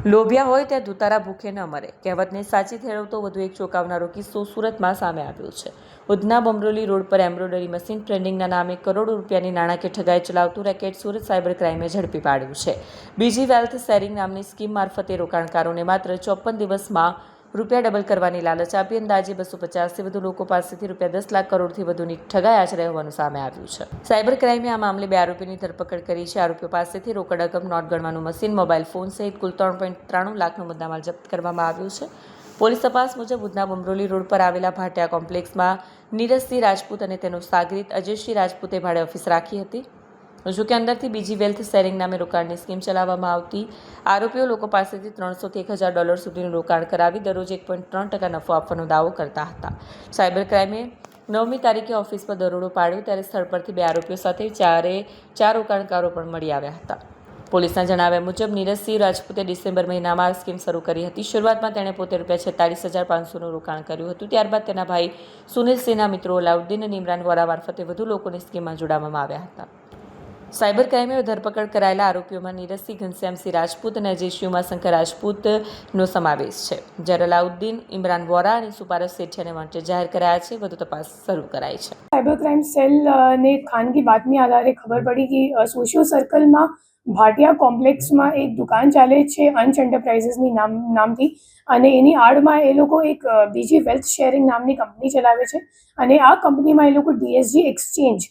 લોભિયા હોય ત્યાં ધુતારા ભૂખે ન મરે. કહેવતને સાચી ઠેરવતો વધુ એક ચોંકાવનારો કિસ્સો સુરતમાં સામે આવ્યો છે. ઉધના બમરોલી રોડ પર એમ્બ્રોઇડરી મશીન ટ્રેન્ડિંગના નામે કરોડો રૂપિયાની નાણાકીય ઠગાઈ ચલાવતું રેકેટ સુરત સાયબર ક્રાઇમે ઝડપી પાડ્યું છે. બીજી વેલ્થ શેરિંગ નામની સ્કીમ મારફતે રોકાણકારોને માત્ર 54 દિવસમાં રૂપિયા ડબલ કરવાની લાલચ આપી અંદાજે 250થી વધુ લોકો પાસેથી રૂપિયા 10 લાખ કરોડથી વધુની ઠગાઈ આચરાઈ હોવાનું સામે આવ્યું છે. સાયબર ક્રાઇમે આ મામલે 2 આરોપીની ધરપકડ કરી છે. આરોપીઓ પાસેથી રોકડ રકમ, નોટ ગણવાનું મશીન, મોબાઈલ ફોન સહિત કુલ 3.93 લાખનો મુદ્દામાલ જપ્ત કરવામાં આવ્યો છે. પોલીસ તપાસ મુજબ ઉધના બમરોલી રોડ પર આવેલા ભાટિયા કોમ્પ્લેક્સમાં નીરજસિંહ રાજપૂત અને તેનો સાગરીત અજયસિંહ રાજપૂતે ભાડે ઓફિસ રાખી હતી. જો કે અંદરથી બીજી વેલ્થ શેરિંગ નામે રોકાણની સ્કીમ ચલાવવામાં આવતી. આરોપીઓ લોકો પાસેથી $300 થી $1000 સુધીનું રોકાણ કરાવી દરરોજ 1.3% નફો આપવાનો દાવો કરતા હતા. સાયબર ક્રાઇમે 9મી તારીખે ઓફિસ પર દરોડો પાડ્યો ત્યારે સ્થળ પરથી 2 આરોપીઓ સાથે ચાર રોકાણકારો પણ મળી આવ્યા હતા. પોલીસના જણાવ્યા મુજબ નીરજસિંહ રાજપૂતે ડિસેમ્બર મહિનામાં આ સ્કીમ શરૂ કરી હતી. શરૂઆતમાં તેણે પોતે ₹46500નું રોકાણ કર્યું હતું. ત્યારબાદ તેના ભાઈ સુનિલસિંહના મિત્રો અલાઉદ્દીન અને ઇમરાન વોરા મારફતે વધુ લોકોને સ્કીમમાં જોડાવવામાં આવ્યા હતા. સાયબર ક્રાઇમે ધરપકડ કરાયેલા આરોપીઓમાં નીરજસિંહ ઘનશ્યામસિંહ રાજપૂત અને અજયસિંહ ઉમાશંકર રાજપૂતનો સમાવેશ છે. જ્યારે અલાઉદ્દીન, ઇમરાન વોરા અને સુપારસ સેઠિયાને વોન્ટેડ જાહેર કરાયા છે. વધુ તપાસ શરૂ કરાઈ છે. સાયબર ક્રાઇમ સેલને ખાનગી બાતમી આધારે ખબર પડી કે સોશિયો સર્કલમાં ભાટિયા કોમ્પ્લેક્સમાં એક દુકાન ચાલે છે અંશ એન્ટરપ્રાઇઝીસની નામથી, અને એની આડમાં એ લોકો એક બીજી વેલ્થ શેરિંગ નામની કંપની ચલાવે છે. અને આ કંપનીમાં એ લોકો DSG એક્સચેન્જ,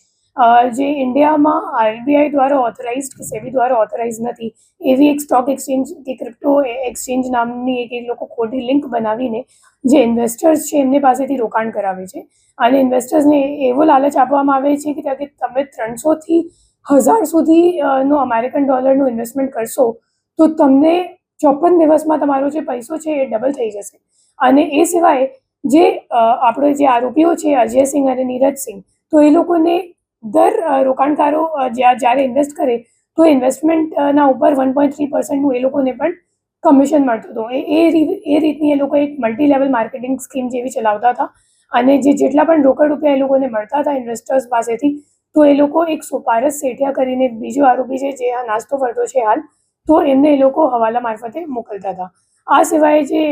જે ઇન્ડિયામાં RBI દ્વારા ઓથોરાઇઝડ કે સેબી દ્વારા ઓથોરાઇઝ નથી, એવી એક સ્ટોક એક્સચેન્જ કે ક્રિપ્ટો એક્સચેન્જ નામની એક એ લોકો ખોટી લિંક બનાવીને જે ઇન્વેસ્ટર્સ છે એમને પાસેથી રોકાણ કરાવે છે. અને ઇન્વેસ્ટર્સને એવો લાલચ આપવામાં આવે છે કે તમે 300 થી 1000 સુધીનો અમેરિકન ડોલરનું ઇન્વેસ્ટમેન્ટ કરશો તો તમને 54 દિવસમાં તમારો જે પૈસો છે એ ડબલ થઈ જશે. અને એ સિવાય જે આપણે જે આરોપીઓ છે અજયસિંહ અને નીરજસિંહ, તો એ લોકોને દર રોકાણકારો જ્યારે ઇન્વેસ્ટ કરે તો ઇન્વેસ્ટમેન્ટના ઉપર 1.3%નું એ લોકોને પણ કમિશન મળતું હતું. એ રીતની એ લોકો એક મલ્ટી લેવલ માર્કેટિંગ સ્કીમ જેવી ચલાવતા હતા. અને જેટલા પણ રોકડ રૂપિયા એ લોકોને મળતા હતા ઇન્વેસ્ટર્સ પાસેથી, તો એ લોકો એક સુપારસ સેઠિયા કરીને બીજો આરોપી છે જે આ નાસ્તો કરતો છે હાલ, તો એમને એ લોકો હવાલા મારફતે મોકલતા હતા. આ સિવાય જે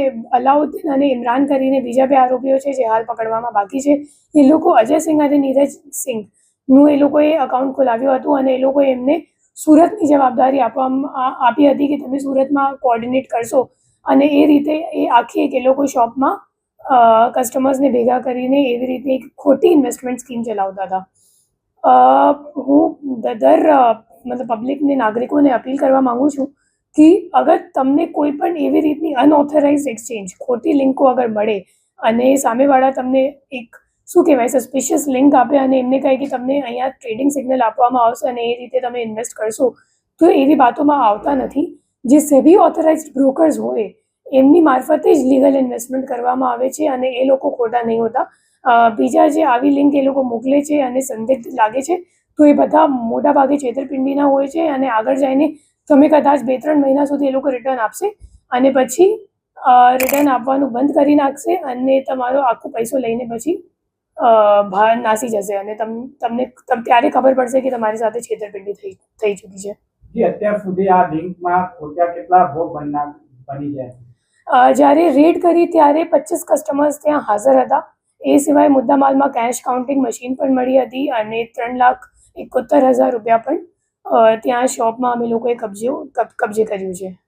અલાઉદ્દીન અને ઇમરાન કરીને બીજા 2 આરોપીઓ છે જે હાલ પકડવામાં બાકી છે, એ લોકો અજયસિંહ અને નીરજસિંહનું એ લોકોએ અકાઉન્ટ ખોલાવ્યું હતું. અને એ લોકોએ એમને સુરતની જવાબદારી આપી હતી કે તમે સુરતમાં કોઓર્ડિનેટ કરશો. અને એ રીતે એ આખી એક એ લોકો શોપમાં કસ્ટમર્સને ભેગા કરીને એવી રીતે એક ખોટી ઇન્વેસ્ટમેન્ટ સ્કીમ ચલાવતા હતા. હું મતલબ પબ્લિકને, નાગરિકોને અપીલ કરવા માગું છું કે અગર તમને કોઈ પણ એવી રીતની અનઓથોરાઇઝ એક્સચેન્જ ખોટી લિંકો અગર મળે અને સામેવાળા તમને એક શું કહેવાય સસ્પિશિયસ લિંક આપે અને એમને કહે કે તમને અહીંયા ટ્રેડિંગ સિગ્નલ આપવામાં આવશે અને એ રીતે તમે ઇન્વેસ્ટ કરશો, તો એવી બાતોમાં આવતા નથી. જે સેબી ઓથોરાઇઝડ બ્રોકર્સ હોય એમની મારફતે જ લીગલ ઇન્વેસ્ટમેન્ટ કરવામાં આવે છે અને એ લોકો ખોટા નહીં હોતા. બીજા જે આવી લિંક એ લોકો મોકલે છે અને સંદિગ્ધ લાગે છે તો એ બધા મોટા ભાગે છેતરપિંડીના હોય છે. અને આગળ જઈને તમે કદાચ 2-3 મહિના સુધી એ લોકો રિટર્ન આપશે અને પછી રિટર્ન આપવાનું બંધ કરી નાખશે અને તમારો આખો પૈસો લઈને પછી બહાર નાસી જશે અને તમને ત્યારે ખબર પડશે કે તમારી સાથે છેતરપિંડી થઈ ચૂકી છે. અત્યાર સુધી આ લિંકમાં ખોટા કેટલા ભોગ બની જાય? જ્યારે રેડ કરી ત્યારે 25 કસ્ટમર્સ ત્યાં હાજર હતા. એ સિવાય મુદ્દામાલમાં કેશ કાઉન્ટિંગ મશીન પણ મળી હતી અને ₹3,71,000 પણ ત્યાં શોપમાં અમે લોકોએ કબજે કર્યું છે.